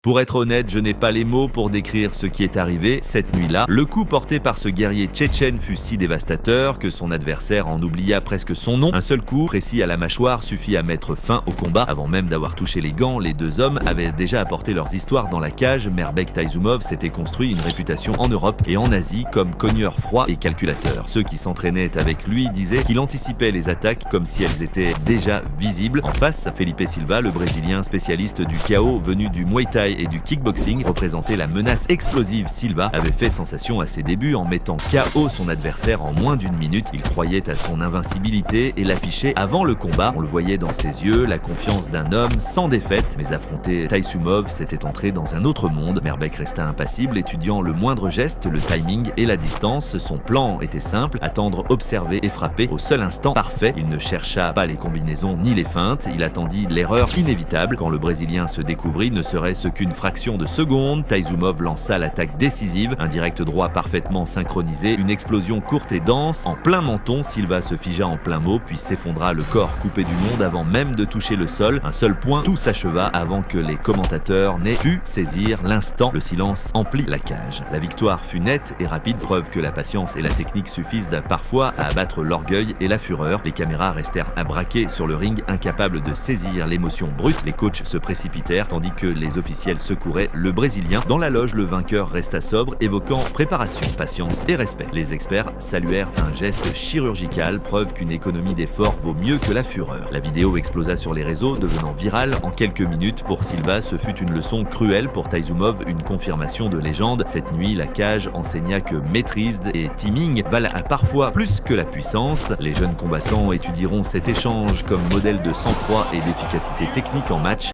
Pour être honnête, je n'ai pas les mots pour décrire ce qui est arrivé cette nuit-là. Le coup porté par ce guerrier tchétchène fut si dévastateur que son adversaire en oublia presque son nom. Un seul coup, précis à la mâchoire, suffit à mettre fin au combat. Avant même d'avoir touché les gants, les deux hommes avaient déjà apporté leurs histoires dans la cage. Merbek Taisumov s'était construit une réputation en Europe et en Asie comme cogneur froid et calculateur. Ceux qui s'entraînaient avec lui disaient qu'il anticipait les attaques comme si elles étaient déjà visibles. En face, Felipe Silva, le Brésilien spécialiste du KO venu du Muay Thai et du kickboxing, représentait la menace explosive. Silva avait fait sensation à ses débuts en mettant KO son adversaire en moins d'une minute. Il croyait à son invincibilité et l'affichait avant le combat. On le voyait dans ses yeux, la confiance d'un homme sans défaite. Mais affronter Taisumov, c'était entrer dans un autre monde. Merbek resta impassible, étudiant le moindre geste, le timing et la distance. Son plan était simple, attendre, observer et frapper au seul instant parfait. Il ne chercha pas les combinaisons ni les feintes, il attendit l'erreur inévitable. Quand le Brésilien se découvrit, ne serait-ce qu'une fraction de seconde, Taisumov lança l'attaque décisive, un direct droit parfaitement synchronisé, une explosion courte et dense, en plein menton. Silva se figea en plein mot, puis s'effondra, le corps coupé du monde avant même de toucher le sol. Un seul point, tout s'acheva avant que les commentateurs n'aient pu saisir l'instant. Le silence emplit la cage. La victoire fut nette et rapide, preuve que la patience et la technique suffisent parfois à abattre l'orgueil et la fureur. Les caméras restèrent à braquer sur le ring, incapables de saisir l'émotion brute. Les coachs se précipitèrent tandis que les officiels secouraient le Brésilien. Dans la loge, le vainqueur resta sobre, évoquant préparation, patience et respect. Les experts saluèrent un geste chirurgical, preuve qu'une économie d'efforts vaut mieux que la fureur. La vidéo explosa sur les réseaux, devenant virale en quelques minutes. Pour Silva, ce fut une leçon cruelle. Pour Taisumov, une confirmation de légende. Cette nuit, la cage enseigna que maîtrise et timing valent parfois plus que la puissance. Les jeunes combattants étudieront cet échange comme modèle de sang-froid et d'efficacité technique en match.